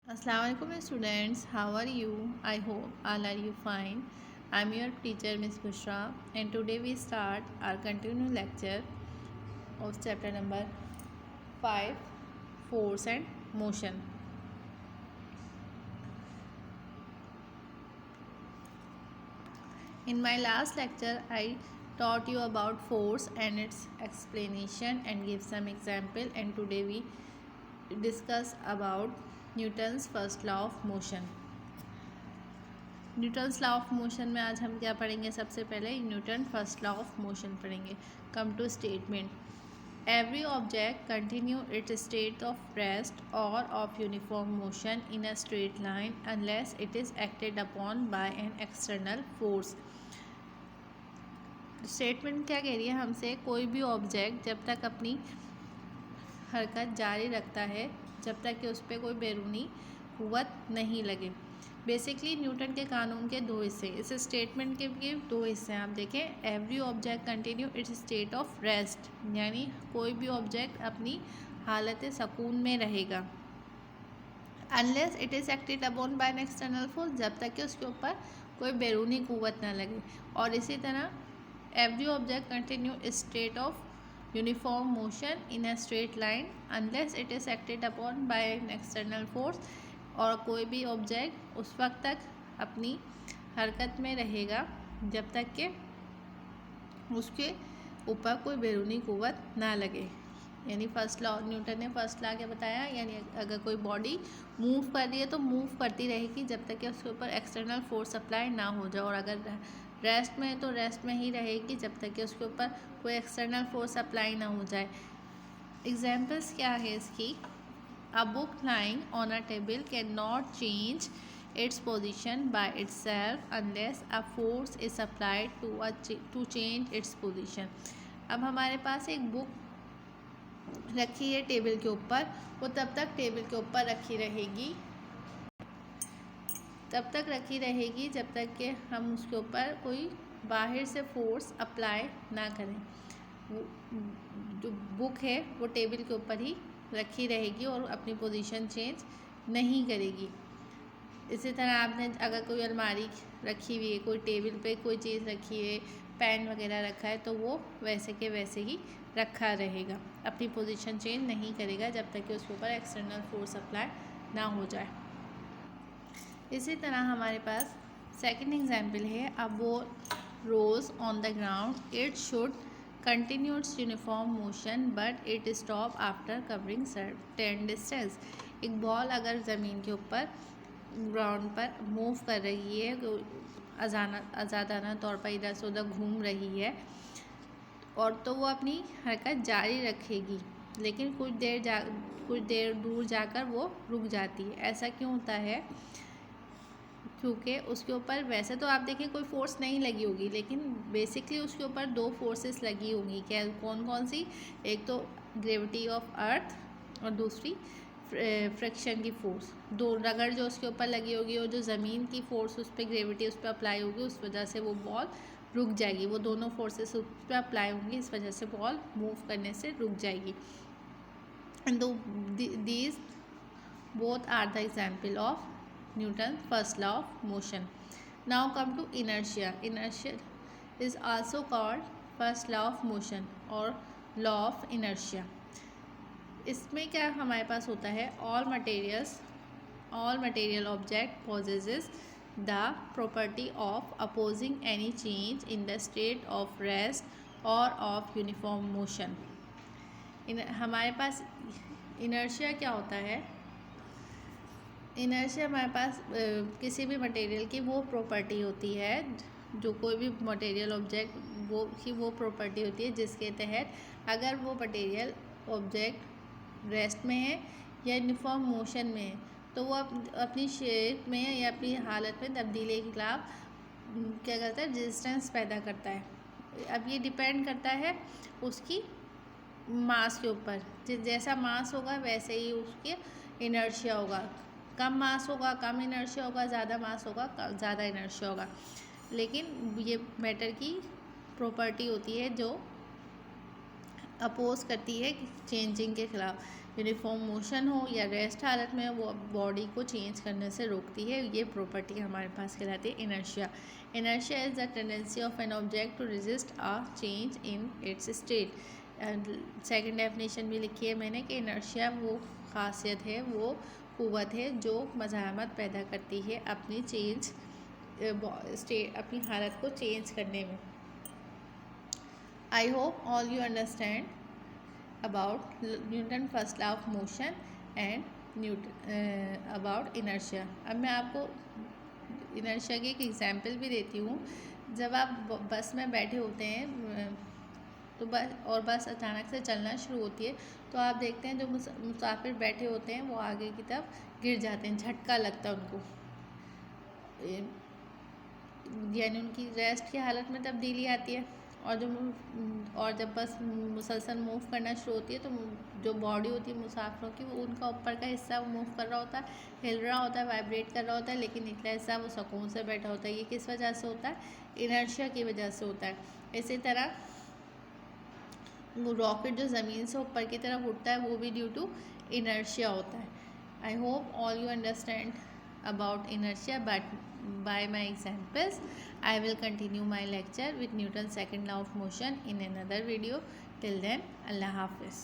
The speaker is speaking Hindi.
Assalamualaikum students, how are you? I hope all are you fine. I am your teacher Miss Bushra and today we start our continued lecture of chapter number 5, Force and Motion. In my last lecture I taught you about force and its explanation and give some example, and today we discuss about Newton's first law of motion. Newton's law of motion में आज हम क्या पढ़ेंगे? सबसे पहले Newton first law of motion पढ़ेंगे. Come to statement. Every object continue its state of rest or of uniform motion in a straight line unless it is acted upon by an external force. Statement क्या कह रही है हमसे? कोई भी ऑब्जेक्ट जब तक अपनी हरकत जारी रखता है जब तक कि उस पर कोई बैरूनी कुव्वत नहीं लगे. बेसिकली न्यूटन के कानून के दो हिस्से, इस स्टेटमेंट के भी दो हिस्से हैं. आप देखें, every object continue its state of rest, यानी कोई भी ऑब्जेक्ट अपनी हालत सकून में रहेगा unless it is acted upon by an external force, जब तक कि उसके ऊपर कोई बैरूनी कुव्वत ना लगे. और इसी तरह every object continue state of uniform motion in a straight line unless it is acted upon by an external force. और कोई भी ऑब्जेक्ट उस वक्त तक अपनी हरकत में रहेगा जब तक कि उसके ऊपर कोई बैरूनी कुव्वत ना लगे. यानी फर्स्ट लॉ, न्यूटन ने फर्स्ट लॉ क्या बताया? यानी अगर कोई बॉडी मूव कर रही है तो मूव करती रहेगी जब तक कि उसके ऊपर एक्सटर्नल फोर्स अप्लाई ना हो जाए, और अगर रेस्ट में है तो रेस्ट में ही रहेगी जब तक कि उसके ऊपर कोई एक्सटर्नल फोर्स अप्लाई ना हो जाए. एग्जाम्पल्स क्या है इसकी? A book lying on a table cannot change its position by itself unless a force is applied to change its position. अब हमारे पास एक बुक रखी है टेबल के ऊपर, वो तब तक टेबल के ऊपर रखी रहेगी जब तक कि हम उसके ऊपर कोई बाहर से फोर्स अप्लाई ना करें. वो जो बुक है वो टेबल के ऊपर ही रखी रहेगी और अपनी पोजीशन चेंज नहीं करेगी. इसी तरह आपने अगर कोई अलमारी रखी हुई है, कोई टेबल पे कोई चीज़ रखी है, पेन वगैरह रखा है, तो वो वैसे के वैसे ही रखा रहेगा, अपनी पोजीशन चेंज नहीं करेगा जब तक कि उसके ऊपर एक्सटर्नल फोर्स अप्लाई ना हो जाए. इसी तरह हमारे पास सेकंड एग्जांपल है. A ball rolls on the ground, it should continue its uniform motion but it stop after covering certain distance. एक बॉल अगर ज़मीन के ऊपर ग्राउंड पर मूव कर रही है, आज़ादाना तौर पर इधर से उधर घूम रही है, और तो वो अपनी हरकत जारी रखेगी, लेकिन कुछ देर दूर जाकर वो रुक जाती है. ऐसा क्यों होता है? क्योंकि उसके ऊपर वैसे तो आप देखिए कोई फोर्स नहीं लगी होगी, लेकिन बेसिकली उसके ऊपर दो फोर्सेस लगी होंगी. क्या? कौन कौन सी? एक तो ग्रेविटी ऑफ अर्थ और दूसरी फ्रिक्शन की फोर्स. दो रगड़ जो उसके ऊपर लगी होगी और जो ज़मीन की फोर्स उस पर ग्रेविटी उस पर अप्लाई होगी, उस वजह से वो बॉल रुक जाएगी. वो दोनों फोर्सेस उस पर अप्लाई होंगी, इस वजह से बॉल मूव करने से रुक जाएगी. And these both are the example of Newton's first law of motion. Now come to inertia. Inertia is also called first law of motion or law of inertia. इसमें क्या हमारे पास होता है? all material object possesses the property of opposing any change in the state of rest or of uniform motion. हमारे पास inertia क्या होता है? इनर्शिया हमारे पास किसी भी मटेरियल की वो प्रॉपर्टी होती है, जो कोई भी मटेरियल ऑब्जेक्ट वो प्रॉपर्टी होती है जिसके तहत अगर वो मटेरियल ऑब्जेक्ट रेस्ट में है या यूनिफॉर्म मोशन में है तो वो अपनी शेप में या अपनी हालत में तब्दीली के खिलाफ क्या करता है? रेजिस्टेंस पैदा करता है. अब ये डिपेंड करता है उसकी मास के ऊपर. जैसा मास होगा वैसे ही उसके इनर्शिया होगा. कम मास होगा कम इनर्शिया होगा, ज़्यादा मास होगा ज़्यादा इनर्शिया होगा. लेकिन ये मैटर की प्रॉपर्टी होती है जो अपोज करती है चेंजिंग के खिलाफ। यूनिफॉर्म मोशन हो या रेस्ट हालत में वो बॉडी को चेंज करने से रोकती है। ये प्रॉपर्टी हमारे पास कहलाती है inertia. Inertia is the tendency of an object to resist a change in its state. Second definition भी लिखी है मैंने कि इनर्शिया वो खासियत है, वो क़ुव्वत है जो मज़ाहमत पैदा करती है अपनी अपनी हालत को चेंज करने में। I hope all you understand about Newton's first law of motion and about inertia। अब मैं आपको इनर्शिया की एक एग्जाम्पल भी देती हूँ। जब आप बस में बैठे होते हैं तो बस अचानक से चलना शुरू होती है तो आप देखते हैं जो मुसाफिर बैठे होते हैं वो आगे की तरफ गिर जाते हैं, झटका लगता है उनको, यानी उनकी रेस्ट की हालत में तब्दीली आती है। और जब बस मुसलसल मूव करना शुरू होती है तो जो बॉडी होती है मुसाफिरों की वो उनका ऊपर का हिस्सा मूव कर रहा होता है, हिल रहा होता है, वाइब्रेट कर रहा होता है, लेकिन निचला हिस्सा वो सुकून से बैठा होता है। ये किस वजह से होता है? इनर्शिया की वजह से होता है। इसी तरह वो रॉकेट जो ज़मीन से ऊपर की तरफ उठता है वो भी ड्यू टू इनर्शिया होता है। I hope all you understand about inertia, but by my examples I will continue my lecture with Newton's second law of motion in another video. Till then, Allah Hafiz.